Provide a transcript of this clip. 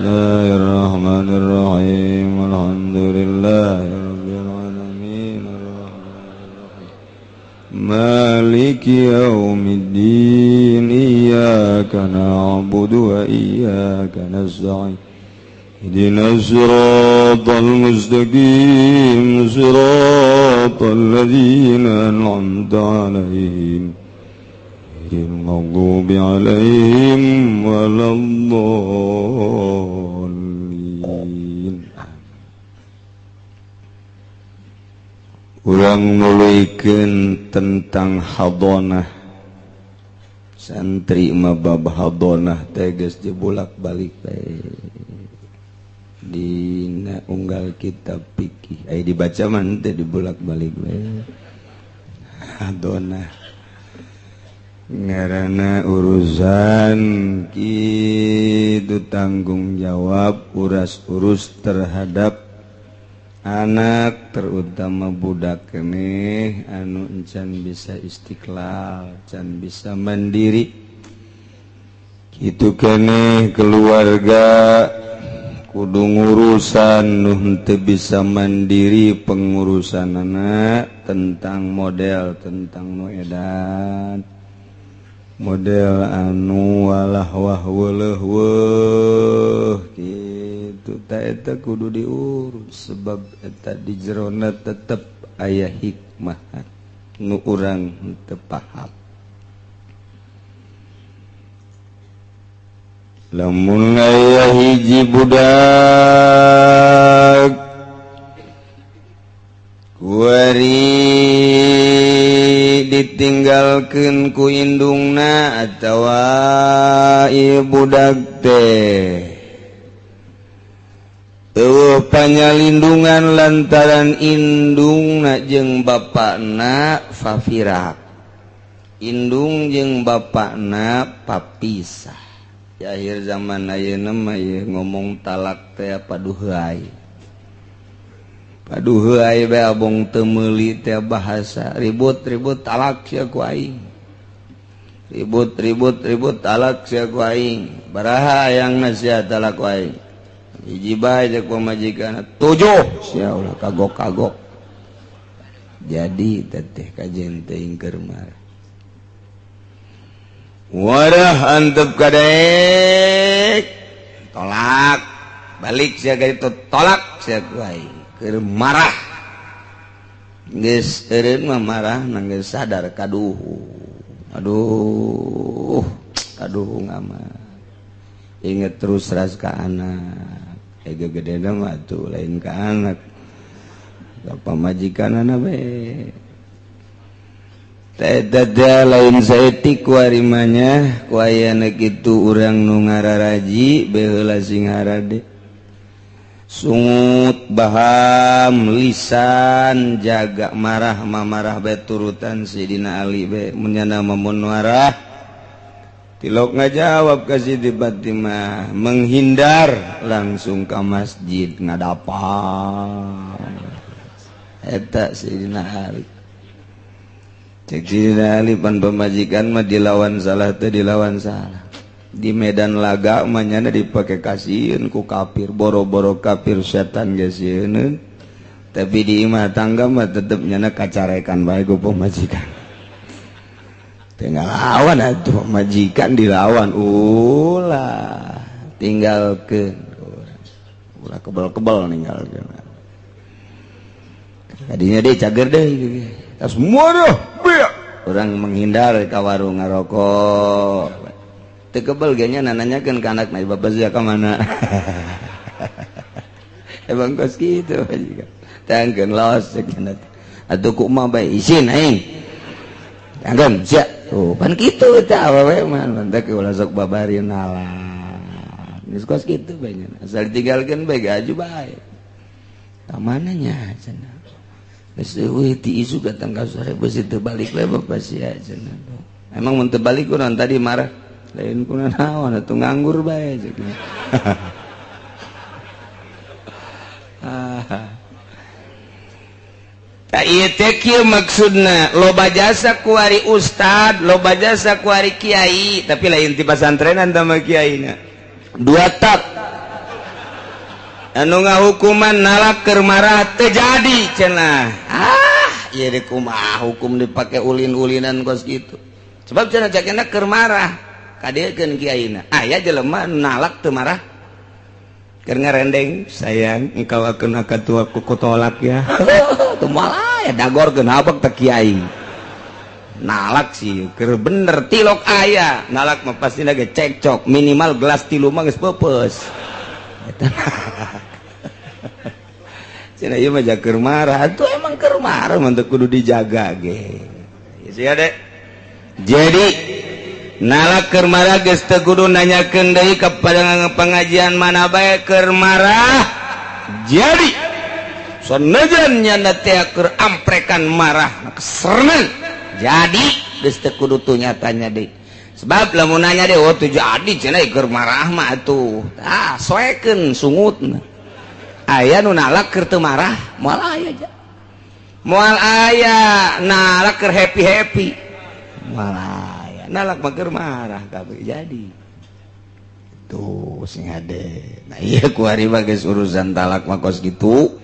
Bismillahirrahmanirrahim. Alhamdulillahirabbil alamin. Maliki yaumiddin. Iyyaka na'budu wa iyyaka nasta'in. Ihdinas siratal mustaqim. Siratal ladzina an'amta 'alaihim ghairil maghdubi 'alaihim waladdallin. Urang nuluykeun tentang hadonah. Santri mah bab hadonah teh geus dibulak-balik teh. Dina unggal kitab fikih aya dibaca mah teh dibulak-balik we. Hadonah ngaranna urusan kitu tanggung jawab uras-urus terhadap anak terutama budak keneh anu encan bisa istiqlal, can bisa mandiri. Kitu keneh keluarga kudu ngurusan nu henteu bisa mandiri pengurusan anak tentang model tentang nu edan. Model anu walah wah weuleuh weuh kitu ta eta kudu diurus sebab eta di jerona tetep aya hikmah nu urang teu paham. Lamun aya hiji budak kuari ditinggalkeun ku indungna atawa ieu budak teh eueuh panyalindungan lantaran indungna jeung bapakna fafirak. Indung jeung bapakna papisah. Di akhir zaman ayeuna mah ngomong talak teh paduheuai. Paduheuai bae abong teu meuli teh bahasa ribut-ribut talak sia ku aing. Ribut talak sia ku aing. Baraha hayangna sia talak ku aing. Hiji bae jeung pamajikanna 7 sia ulah kagok-kagok. Jadi teteh kajen teuing keur marah. Wadah antep kadek tolak balik sia ka ditu tolak sia ku aing keur marah geus eureun mah marah geus sadar kaduhu aduh ngamah inget terus ras ka anak ega gedena mah tuh lain ka anak ka pamajikanana bae. Tadada lain saeutik kuarimanya ku ayana kitu urang nu ngararaji baheula sing harade sungut baham lisan jaga marah mamarah bae turutan Sidina Ali bae mun nyana mun marah tilok ngajawab ka Siti Fatimah menghindar langsung ka masjid ngadapal eta Sidina Ali. Cek Sidina Ali pan pemajikan mah dilawan salah teh dilawan salah. Di medan laga mah nyana dipake kasieun ku kafir, boro-boro kafir setan geus sieun. Tapi di imah tangga mah tetep nyana kacarekan bae ku pemajikan. Teu ngalawan atuh pemajikan dilawan ulah tinggalkeun urang. Ulah kebal-kebal ninggalkeun. Kadinya deui cager deui. Semua dah orang menghindar ke warung ngarokok tekebel ganya nanyakan ke anak naik bapak saya ke mana emang kos gitu tangken los atau kumah baik isin aing tangken siap tuh pan gitu tak apa man mantak ulah sok babarin alah geus kos gitu banyak asal ditinggalkeun bae gaju bae ka mananya cenah. Wih ti isu datang ka sore besi terbalik lah bapak sia cenah. Emang mun terbalik kurang tadi marah. Lain kuna naon atuh nganggur bae cenah. Tak ieu teh kieu maksudna loba jasa ku ari ustad, loba jasa ku ari kiai, tapi lain ti pasantrenan tah mah kiaina. 2 tak anu ngahukuman nalak keur marah terjadi cenah ieu deh kumaha hukum dipake ulin-ulinan kos gitu sebab cenah cakena keur marah kadeukeun kiaina aya jelema nalak teu marah keur ngarendeng sayang engkau akan tua kuku tolak ya teu malah ya dagorkeun habek teh kiai nalak sih keur bener tilok aya nalak mah pasti ge cekcok minimal gelas tilu mah geus peupeus cenah ieu mah keur marah atuh emang keur marah mah teu kudu dijaga ge sia dek jadi nalak keur marah geus teu kudu nanyakeun deui ka pengajian mana bae keur marah jadi sanajan nyana teh keur amprekan marah keserenan jadi geus teu kudu tu nyatanya deui sebab lamun nanya deh oh tuh jadi cenah keur marah mah atuh soekeun sungutna aya nu nalak keur teu marah moal aya aja moal aya nalak keur happy moal aya nalak mah keur marah kabeh jadi tuh sing ade nah iya ku ari mah geus urusan talak mah kos gitu